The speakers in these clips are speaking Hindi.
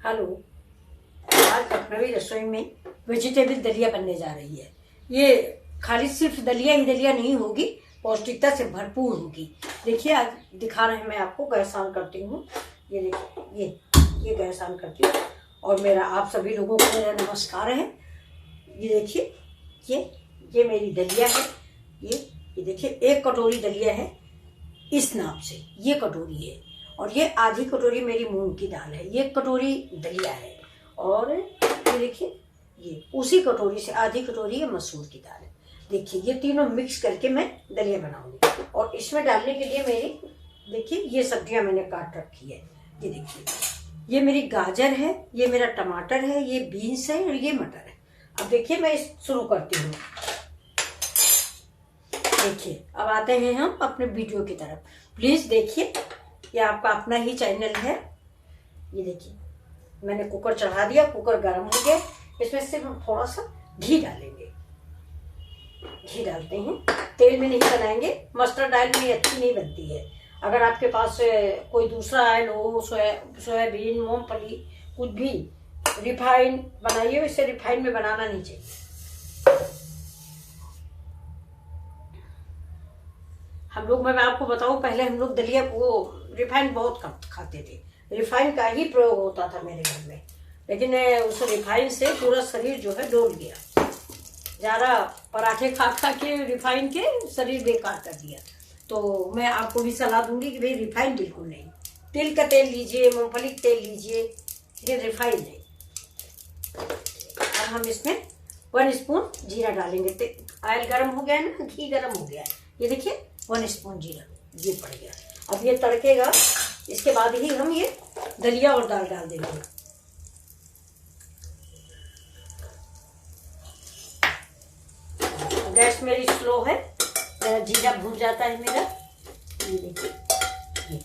हेलो। आज लखनवी रसोई में वेजिटेबल दलिया बनने जा रही है। ये खाली सिर्फ दलिया ही दलिया नहीं होगी, पौष्टिकता से भरपूर होगी। देखिए आज दिखा रहे हैं, मैं आपको गैस ऑन करती हूँ। ये देखिए, ये गैस ऑन करती हूँ और मेरा आप सभी लोगों को मेरा नमस्कार है। ये देखिए, ये मेरी दलिया है। ये देखिए, एक कटोरी दलिया है इस नाप से, ये कटोरी है। और ये आधी कटोरी मेरी मूंग की दाल है, ये कटोरी दलिया है। और ये देखिए, ये उसी कटोरी से आधी कटोरी ये मसूर की दाल है। देखिए, ये तीनों मिक्स करके मैं दलिया बनाऊंगी। और इसमें डालने के लिए मेरी देखिए ये सब्जियां मैंने काट रखी है। ये देखिए, ये मेरी गाजर है, ये मेरा टमाटर है, ये बीन्स है और ये मटर है। अब देखिए मैं शुरू करती हूँ। देखिए, अब आते हैं हम अपने वीडियो की तरफ। प्लीज देखिए, ये आपका अपना ही चैनल है। ये देखिए, मैंने कुकर चढ़ा दिया, कुकर गर्म हो गया। इसमें सिर्फ हम थोड़ा सा घी डालेंगे। घी डालते हैं, तेल में नहीं बनाएंगे। मस्टर्ड ऑयल में अच्छी नहीं बनती है। अगर आपके पास कोई दूसरा ऑयल हो, सोयाबीन, मूंगफली, कुछ भी, रिफाइन बनाइए। इसे रिफाइन में बनाना नहीं चाहिए। हम लोग, मैं आपको बताऊं, पहले हम लोग दलिया वो रिफाइन बहुत कम खाते थे। रिफाइन का ही प्रयोग होता था मेरे घर में, लेकिन उस रिफाइन से पूरा शरीर जो है डोल गया। ज़्यादा पराठे खा खा के रिफाइन के शरीर बेकार कर दिया। तो मैं आपको भी सलाह दूंगी कि भाई रिफाइन बिल्कुल नहीं। तिल का तेल लीजिए, मूंगफली का तेल लीजिए, लेकिन रिफाइन नहीं। और हम इसमें 1 स्पून जीरा डालेंगे। ऑयल गर्म हो गया है ना, घी गर्म हो गया है। ये देखिए, 1 स्पून जीरा ये पड़ गया। अब ये तड़केगा, इसके बाद ही हम ये दलिया और दाल डाल देंगे। गैस मेरी स्लो है, जीरा भून जाता है मेरा। ये देखिए, ये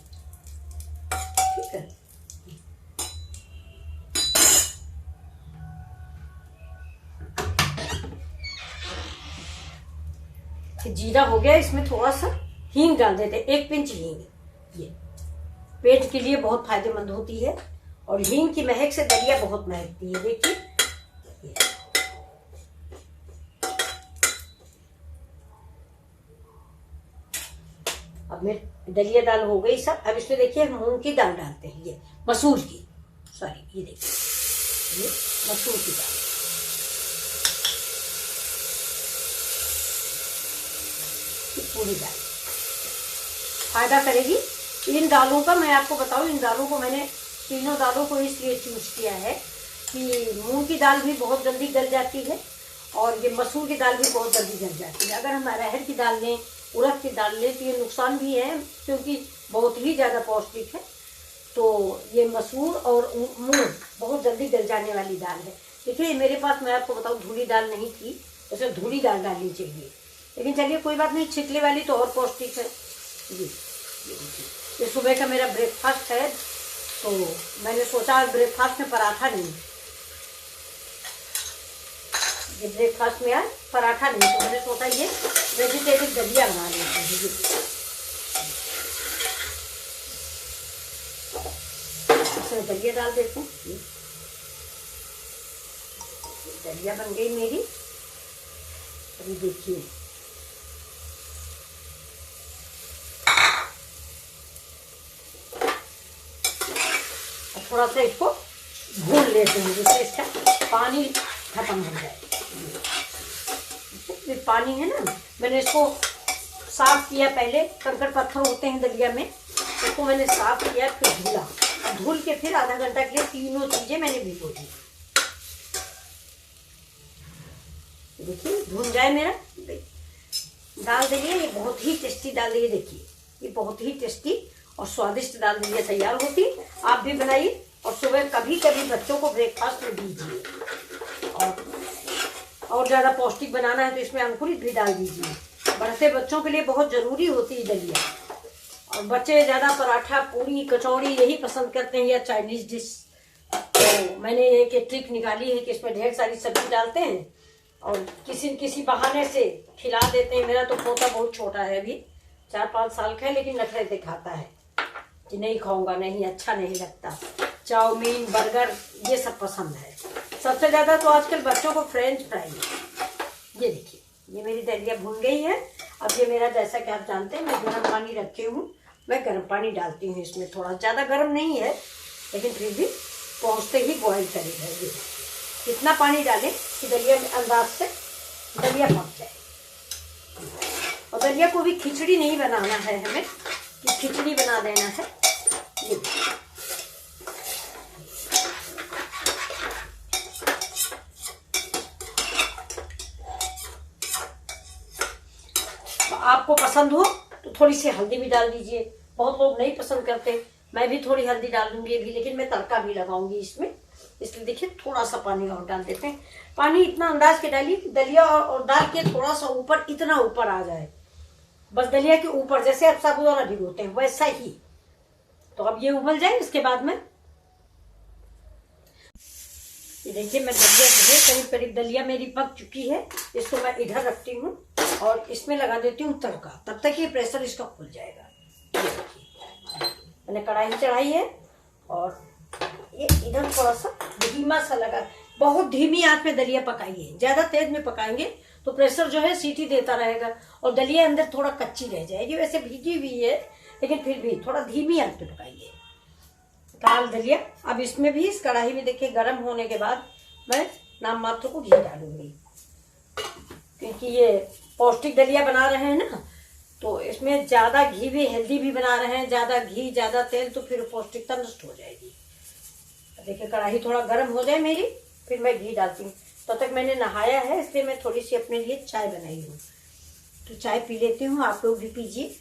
ठीक है। जीरा हो गया, इसमें थोड़ा सा हींग डाल देते, 1 पिंच हींग। ये पेट के लिए बहुत फायदेमंद होती है और हींग की महक से दलिया बहुत महकती है। देखिए, अब मेरी दलिया दाल हो गई सब। अब इसमें देखिए मूंग की दाल डालते हैं, ये मसूर की, सॉरी, ये देखिए, ये मसूर की दाल। पूरी दाल फायदा करेगी। इन दालों का मैं आपको बताऊं, इन दालों को मैंने तीनों दालों को इसलिए चूज किया है कि मूंग की दाल भी बहुत जल्दी गल जाती है और ये मसूर की दाल भी बहुत जल्दी गल जाती है। अगर हम अरहर की दाल लें, उड़द की दाल लें तो ये नुकसान भी है, क्योंकि बहुत ही ज़्यादा पौष्टिक है। तो ये मसूर और मूंग बहुत जल्दी गल जाने वाली दाल है। देखिए, मेरे पास, मैं आपको बताऊँ, धुली दाल नहीं थी, उसमें धुली दाल डालनी चाहिए, लेकिन चलिए कोई बात नहीं, छिकले वाली तो और पौष्टिक है। ये सुबह का मेरा ब्रेकफास्ट है, तो मैंने सोचा ब्रेकफास्ट में पराठा नहीं, ये ब्रेकफास्ट में आज पराठा नहीं, तो मैंने सोचा ये वेजिटेबल दलिया बना लेते हैं। इसमें दलिया डाल देती हूँ। दलिया बन गई मेरी। अभी देखिए, थोड़ा सा इसको भून लेते हैं जिससे इसका पानी खत्म हो जाए। ये पानी है ना, मैंने इसको साफ किया। पहले कंकड़ पत्थर होते हैं दलिया में, इसको मैंने साफ किया, फिर धुला, धुल के फिर आधा घंटा के लिए तीनों चीजें मैंने भिगो दी। देखिए, भून जाए मेरा दाल दलिया। ये बहुत ही टेस्टी दाल दलिया, देखिए, ये बहुत ही टेस्टी और स्वादिष्ट दाल दलिया तैयार होती। आप भी बनाइए और सुबह कभी कभी बच्चों को ब्रेकफास्ट में दीजिए। और ज़्यादा पौष्टिक बनाना है तो इसमें अंकुरित भी डाल दीजिए। बढ़ते बच्चों के लिए बहुत ज़रूरी होती है दलिया। और बच्चे ज़्यादा पराठा, पूरी, कचौड़ी यही पसंद करते हैं, या चाइनीज डिश। तो मैंने एक ट्रिक निकाली है कि इसमें ढेर सारी सब्जी डालते हैं और किसी बहाने से खिला देते हैं। मेरा तो पोता बहुत छोटा है, अभी 4-5 साल का है, लेकिन नखरे दिखाता है कि नहीं खाऊंगा, नहीं, अच्छा नहीं लगता। चाउमीन, बर्गर, ये सब पसंद है। सबसे ज़्यादा तो आजकल बच्चों को फ्रेंच फ्राई। ये देखिए, ये मेरी दलिया भुन गई है। अब ये मेरा, जैसा कि आप जानते हैं, मैं गर्म पानी रखी हूँ। मैं गर्म पानी डालती हूँ इसमें, थोड़ा ज़्यादा गर्म नहीं है लेकिन फिर भी पहुँचते ही बॉयल करेगा। ये इतना पानी डालें कि दलिया में अंदाज से दलिया पक जाए। और दलिया को भी खिचड़ी नहीं बनाना है हमें कि खिचड़ी बना देना है। ये आपको पसंद हो तो थोड़ी सी हल्दी भी डाल दीजिए। बहुत लोग नहीं पसंद करते, मैं भी थोड़ी हल्दी डाल दूंगी अभी, लेकिन मैं तड़का भी लगाऊंगी इसमें, इसलिए देखिए थोड़ा सा पानी और डाल देते हैं। पानी इतना अंदाज के डालिए कि दलिया और डाल के थोड़ा सा ऊपर, इतना ऊपर आ जाए, बस दलिया के ऊपर, जैसे आप साबूदाना भिगोते हैं वैसा ही। तो अब ये उबल जाए, इसके बाद में ये देखिए, मैं दलिया जो है करीब करीब दलिया मेरी पक चुकी है। इसको मैं इधर रखती हूँ और इसमें लगा देती हूँ तड़का। तब तक ये प्रेशर इसका खुल जाएगा। ये देखिए, मैंने कढ़ाई चढ़ाई है और ये इधर थोड़ा सा धीमा सा लगा। बहुत धीमी आंच पे दलिया पकाइए, ज्यादा तेज में पकाएंगे तो प्रेशर जो है सीटी देता रहेगा और दलिया अंदर थोड़ा कच्ची रह जाएगी। वैसे भीगी हुई है लेकिन फिर भी थोड़ा धीमी आंच पे पकाइए। दाल दलिया, अब इसमें भी, इस कढ़ाई में देखिए गर्म होने के बाद मैं नाम मात्र को घी डालूंगी, क्योंकि ये पौष्टिक दलिया बना रहे हैं ना, तो इसमें ज्यादा घी भी, हेल्दी भी बना रहे हैं। ज्यादा घी, ज्यादा तेल तो फिर पौष्टिकता नष्ट हो जाएगी। देखिए कढ़ाई थोड़ा गर्म हो जाए मेरी, फिर मैं घी डालती हूँ। तब तक मैंने नहाया है, इसलिए मैं थोड़ी सी अपने लिए चाय बनाई हूँ, तो चाय पी लेती हूँ। आप लोग भी पीजिए।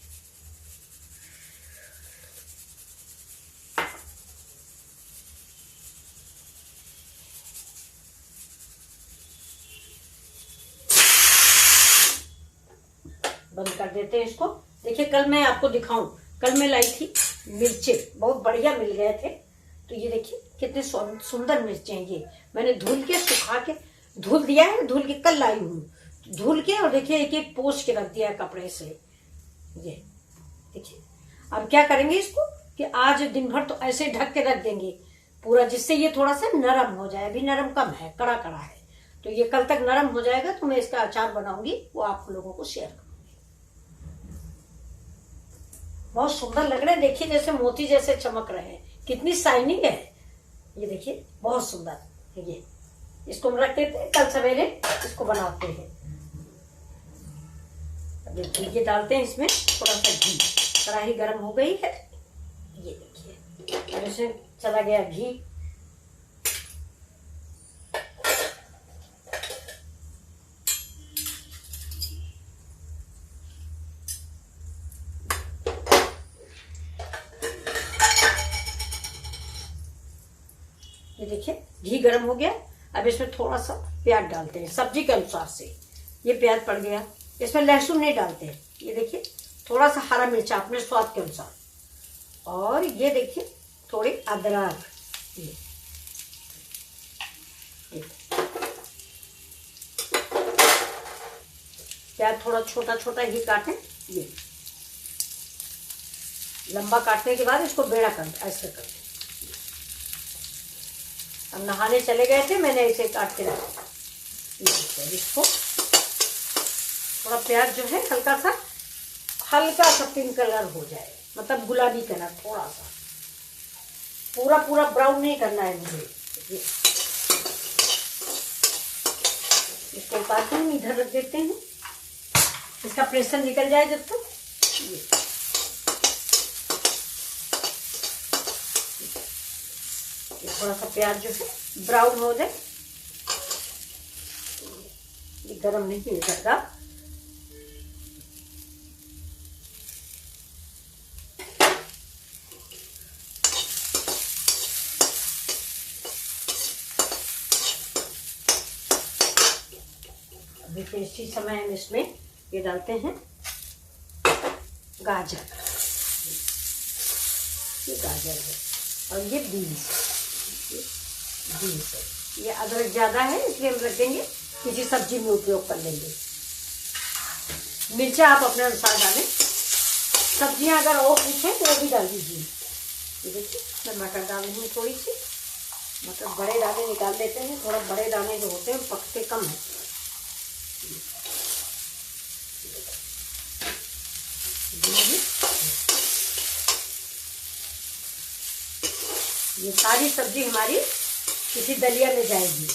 बंद कर देते हैं इसको। देखिए कल मैं आपको दिखाऊं, कल मैं लाई थी मिर्चे, बहुत बढ़िया मिल गए थे। तो ये देखिए कितने सुंदर मिर्चे हैं। ये मैंने धुल के, सुखा के, धुल दिया है, धुल के कल लाई हूँ, धुल के, और देखिए एक एक पोंछ के रख दिया है कपड़े से। ये देखिए, अब क्या करेंगे इसको कि आज दिन भर तो ऐसे ढक के रख देंगे पूरा, जिससे ये थोड़ा सा नरम हो जाए। अभी नरम कम है, कड़ा कड़ा है, तो ये कल तक नरम हो जाएगा तो मैं इसका अचार बनाऊंगी, वो आप लोगों को शेयर करूंगी। बहुत सुंदर लग रहे हैं, देखिए जैसे मोती जैसे चमक रहे हैं, कितनी शाइनिंग है। ये देखिए बहुत सुंदर। ये इसको हम रख देते हैं, कल सवेरे इसको बनाते हैं। अब ये डालते हैं इसमें थोड़ा सा घी। कढ़ाई गर्म हो गई है, ये देखिए, अब इसमें चला गया घी। ये देखिए घी गर्म हो गया। अब इसमें थोड़ा सा प्याज डालते हैं, सब्जी के अनुसार से। ये प्याज पड़ गया, इसमें लहसुन नहीं डालते हैं। ये देखिए थोड़ा सा हरा मिर्चा अपने स्वाद के अनुसार, और ये देखिए थोड़ी अदरक। प्याज थोड़ा छोटा छोटा ही काटें। ये लंबा काटने के बाद इसको बेड़ा कर ऐसे कर दें। हम नहाने चले गए थे, मैंने ऐसे काट के रखा। इसको थोड़ा प्याज जो है हल्का सा पिंक कलर हो जाए, मतलब गुलाबी कलर थोड़ा सा, पूरा पूरा ब्राउन नहीं करना है मुझे। इसको उतार के हम इधर रख देते हैं, इसका प्रेशर निकल जाए जब तक। थोड़ा सा प्याज जो है ब्राउन हो जाए, ये गरम नहीं हो जाएगा। देखिए इसी समय हम इसमें ये डालते हैं गाजर। ये गाजर है और ये बीन्स है। ये अदरक ज्यादा है इसलिए हम रख देंगे, किसी सब्जी में उपयोग कर लेंगे। मिर्चा आप अपने अनुसार डालें, सब्जियां अगर और पूछें तो वो भी डाल दीजिए। ये देखिए मैं मटर डाल रही हूँ थोड़ी सी। मटर बड़े दाने निकाल लेते हैं, थोड़ा बड़े दाने जो होते हैं पकते कम है। ये सारी सब्जी हमारी किसी दलिया में जाएगी।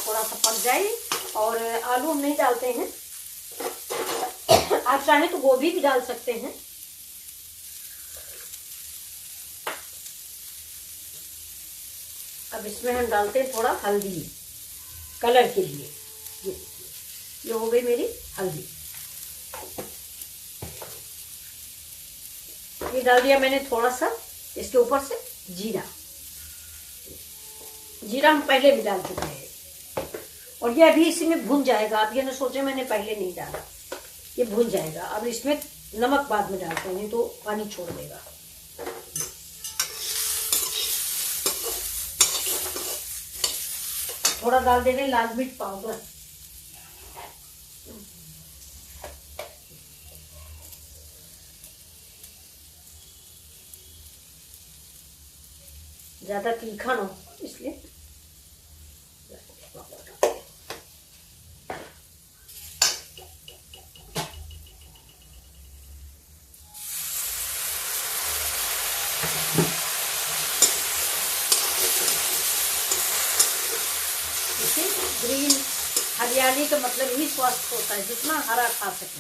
थोड़ा सा पक जाए, और आलू हम नहीं डालते हैं, आप चाहें तो गोभी भी डाल सकते हैं। अब इसमें हम डालते हैं थोड़ा हल्दी कलर के लिए। ये हो गई मेरी हल्दी, ये डाल दिया मैंने थोड़ा सा। इसके ऊपर से जीरा, जीरा हम पहले भी डाल चुके हैं, और ये अभी इसी में भुन जाएगा। आप ये ना सोचे मैंने पहले नहीं डाला, ये भुन जाएगा। अब इसमें नमक बाद में डालते हैं, नहीं तो पानी छोड़ देगा। थोड़ा डाल दे रहे लाल मिर्च पाउडर, ज्यादा तीखा ना हो इसलिए। ग्रीन हरियाली का मतलब ही स्वास्थ्य होता है, जितना हरा खा सके।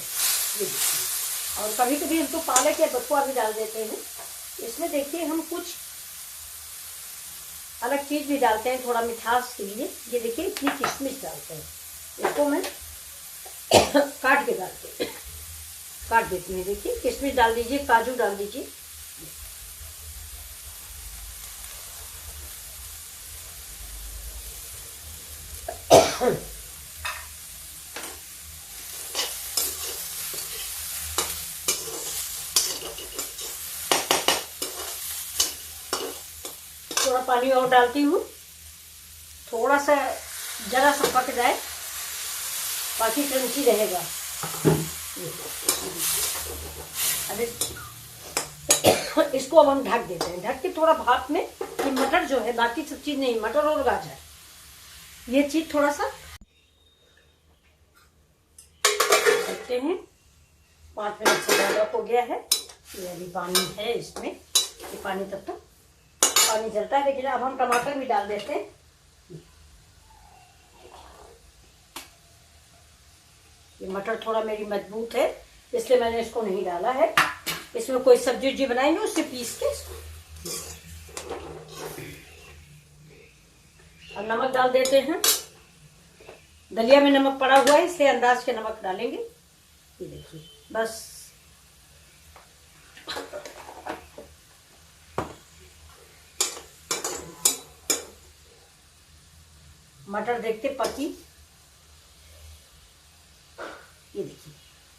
ये देखिए, और कभी कभी हम तो पालक या बथुआ भी डाल देते हैं इसमें। देखिए हम कुछ अलग चीज भी डालते हैं थोड़ा मिठास के लिए। ये देखिए इतनी किशमिश डालते हैं, इसको मैं काट के काट देती हूँ। देखिए किशमिश डाल दीजिए, काजू डाल दीजिए। थोड़ा पानी और डालती हूँ, थोड़ा सा जरा सा पक जाए, बाकी क्रंची रहेगा। अब इसको अब हम ढक देते हैं, ढक के थोड़ा भाप में। ये मटर जो है, बाकी सब चीज नहीं, मटर और गाजर, ये चीज थोड़ा सा देखते हैं। 5 मिनट से ज़्यादा हो गया है, ये अभी पानी है इसमें। ये पानी तब तक पानी चलता है, लेकिन अब हम टमाटर भी डाल देते हैं। ये मटर थोड़ा मेरी मजबूत है, इसलिए मैंने इसको नहीं डाला है। इसमें कोई सब्जी उब्जी बनाएंगे उससे पीस के। अब नमक डाल देते हैं। दलिया में नमक पड़ा हुआ है, इसलिए अंदाज के नमक डालेंगे। ये देखिए बस। मटर देखते पकी, ये देखिए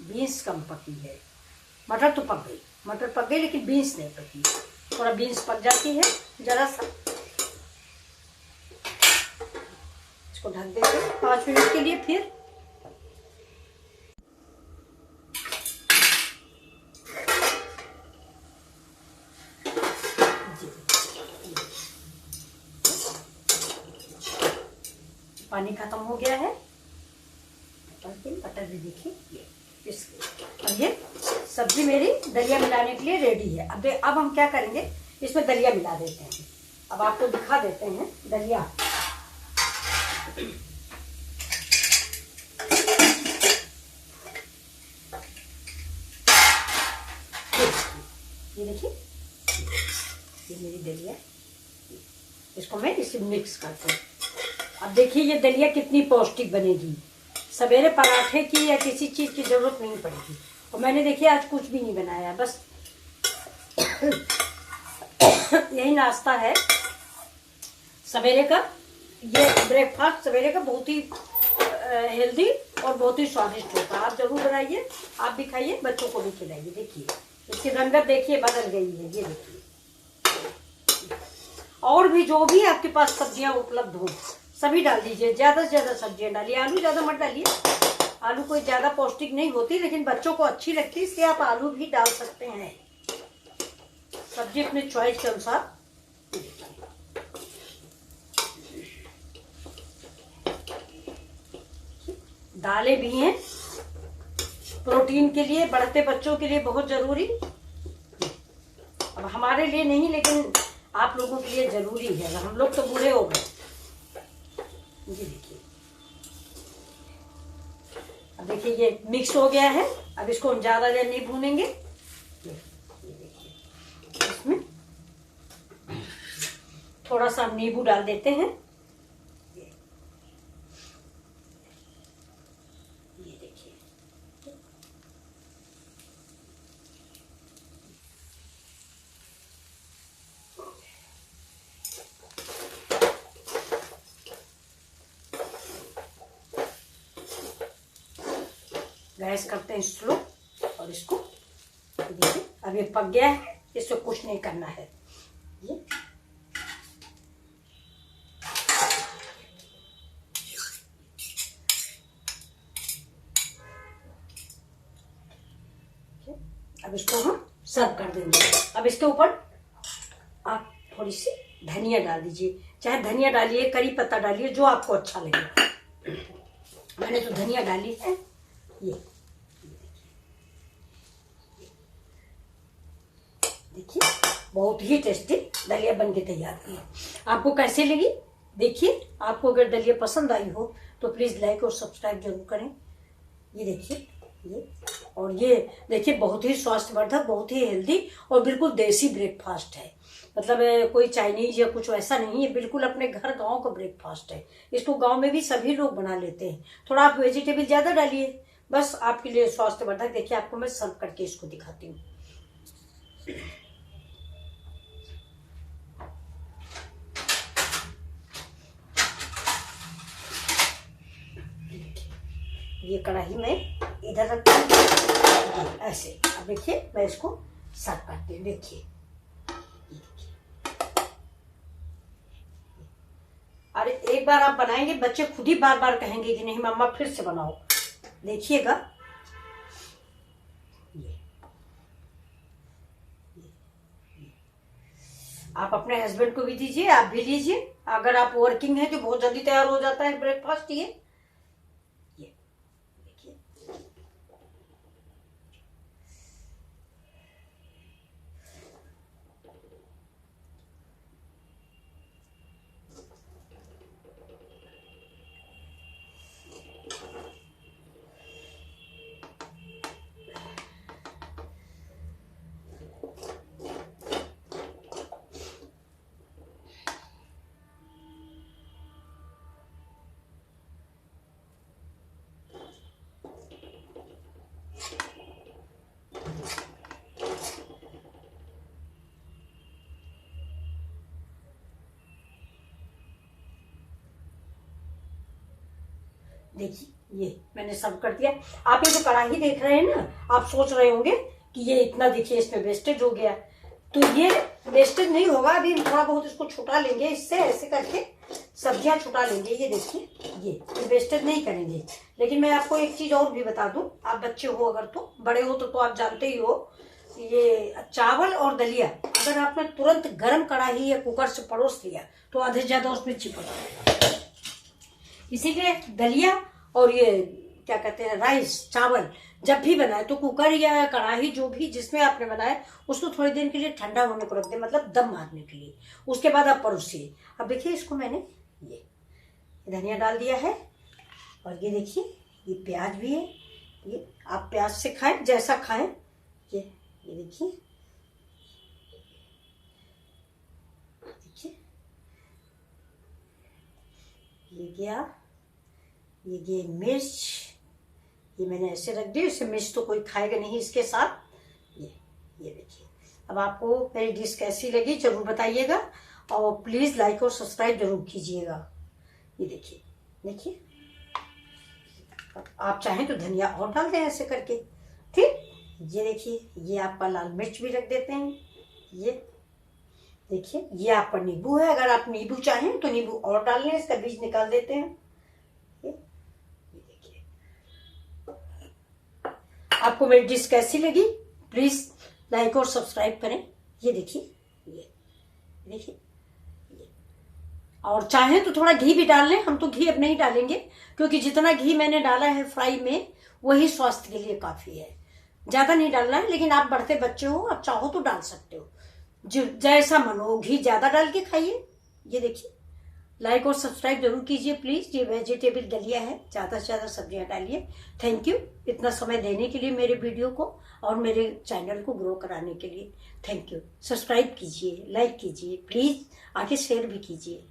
बीन्स कम पकी है। मटर तो पक गई, मटर पक गई, लेकिन बीन्स नहीं पकी। थोड़ा बीन्स पक जाती है जरा सा। इसको ढक देते 5 मिनट के लिए। फिर पानी खत्म हो गया है, बटर भी देखिए। अब ये सब्जी मेरी दलिया मिलाने के लिए रेडी है। अब हम क्या करेंगे, इसमें दलिया मिला देते हैं। अब आपको दिखा देते हैं दलिया। ये देखिए, ये मेरी दलिया, इसको मैं इसे मिक्स करती हूँ। अब देखिए ये दलिया कितनी पौष्टिक बनेगी। सवेरे पराठे की या किसी चीज की जरूरत नहीं पड़ेगी। और मैंने देखिए आज कुछ भी नहीं बनाया, बस यही नाश्ता है सवेरे का। ये ब्रेकफास्ट सवेरे का बहुत ही हेल्दी और बहुत ही स्वादिष्ट होता है। आप जरूर बनाइए, आप भी खाइए, बच्चों को भी खिलाइए। देखिए इसकी रंगत देखिए बदल गई है, ये देखिए। और भी जो भी आपके पास सब्जियां उपलब्ध हो सभी डाल दीजिए, ज्यादा से ज्यादा सब्जियां डालिए। आलू ज्यादा मत डालिए, आलू कोई ज्यादा पौष्टिक नहीं होती, लेकिन बच्चों को अच्छी लगती है, इसलिए आप आलू भी डाल सकते हैं। सब्जी अपने चॉइस के अनुसार। दालें भी हैं प्रोटीन के लिए, बढ़ते बच्चों के लिए बहुत जरूरी। अब हमारे लिए नहीं, लेकिन आप लोगों के लिए जरूरी है, हम लोग तो बूढ़े हो गए। ये देखिए, अब देखिए ये मिक्स हो गया है। अब इसको हम ज्यादा देर नहीं भूनेंगे। ये देखिए, इसमें थोड़ा सा नींबू डाल देते हैं। ये देखिए, गैस करते हैं स्लो और इसको देखिए, अब ये पक गया है, इसको कुछ नहीं करना है। ये अब इसको हम सर्व कर देंगे। अब इसके ऊपर आप थोड़ी सी धनिया डाल दीजिए, चाहे धनिया डालिए, करी पत्ता डालिए, जो आपको अच्छा लगे। मैंने तो धनिया डाली है। ये देखिए, बहुत ही टेस्टी दलिया बन के तैयार हुई। आपको कैसे लगी देखिए। आपको अगर दलिया पसंद आई हो तो प्लीज लाइक और सब्सक्राइब जरूर करें। ये देखिए, ये और ये देखिए, बहुत ही स्वास्थ्यवर्धक, बहुत ही हेल्दी और बिल्कुल देसी ब्रेकफास्ट है। मतलब कोई चाइनीज या कुछ वैसा नहीं है, बिल्कुल अपने घर गांव का ब्रेकफास्ट है। इसको गांव में भी सभी लोग बना लेते हैं। थोड़ा आप वेजिटेबल ज्यादा डालिए, बस आपके लिए स्वास्थ्यवर्धक। देखिए, आपको मैं सर्व करके इसको दिखाती हूँ। ये कढ़ाई में इधर रखती हूँ ऐसे। अब देखिए, मैं इसको सर्व करती हूँ। देखिए, अरे एक बार आप बनाएंगे, बच्चे खुद ही बार बार कहेंगे कि नहीं मम्मा फिर से बनाओ। देखिएगा, आप अपने हस्बैंड को भी दीजिए, आप भी लीजिए। अगर आप वर्किंग हैं तो बहुत जल्दी तैयार हो जाता है ब्रेकफास्ट। ये देखिए, देखिए, ये मैंने सर्व कर दिया। आप ये जो कढ़ाई देख रहे हैं ना, आप सोच रहे होंगे कि ये इतना देखिए इसमें वेस्टेज हो गया। तो ये वेस्टेज नहीं होगा। अभी थोड़ा बहुत इसको छुटा लेंगे, इससे ऐसे करके सब्जियां छुटा लेंगे। ये देखिए, ये वेस्टेज नहीं करेंगे। लेकिन मैं आपको एक चीज और भी बता दूं, आप बच्चे हो अगर, तो बड़े हो तो आप जानते ही हो, ये चावल और दलिया अगर आपने तुरंत गर्म कढ़ाई या कुकर से परोस लिया तो आधे ज्यादा उसमें चिपक जाएगा। इसीलिए दलिया और ये क्या कहते हैं राइस, चावल जब भी बनाए तो कुकर या कढ़ाई जो भी जिसमें आपने बनाए उसको थोड़ी देर के लिए ठंडा होने को रख दे, मतलब दम मारने के लिए। उसके बाद आप परोसिए। अब देखिए, इसको मैंने ये धनिया डाल दिया है और ये देखिए, ये प्याज भी है। ये आप प्याज से खाएं, जैसा खाएं। ये देखिए, देखिए ये गया, ये मिर्च, ये मैंने ऐसे रख दी। इससे मिर्च तो कोई खाएगा नहीं इसके साथ। ये देखिए। अब आपको मेरी डिश कैसी लगी जरूर बताइएगा और प्लीज लाइक और सब्सक्राइब जरूर कीजिएगा। ये देखिए, देखिए आप चाहें तो धनिया और डाल दें ऐसे करके। ठीक, ये देखिए, ये आपका लाल मिर्च भी रख देते हैं। ये देखिए, ये आपका नींबू है। अगर आप नींबू चाहें तो नींबू और डाल लें, इसका बीज निकाल देते हैं। ये देखिए, आपको मेरी डिश कैसी लगी प्लीज लाइक और सब्सक्राइब करें। ये देखिए, ये देखिए, और चाहें तो थोड़ा घी भी डाल लें। हम तो घी अब नहीं डालेंगे क्योंकि जितना घी मैंने डाला है फ्राई में वही स्वास्थ्य के लिए काफी है। ज्यादा नहीं डालना है, लेकिन आप बढ़ते बच्चे हो, आप चाहो तो डाल सकते हो, जैसा मन हो। घी ज्यादा डाल के खाइए। ये देखिए, लाइक और सब्सक्राइब जरूर कीजिए प्लीज। ये वेजिटेबल दलिया है, ज्यादा से ज्यादा सब्जियां डालिए। थैंक यू इतना समय देने के लिए मेरे वीडियो को और मेरे चैनल को ग्रो कराने के लिए। Thank you. सब्सक्राइब कीजिए, लाइक कीजिए प्लीज, आगे शेयर भी कीजिए।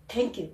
Thank you.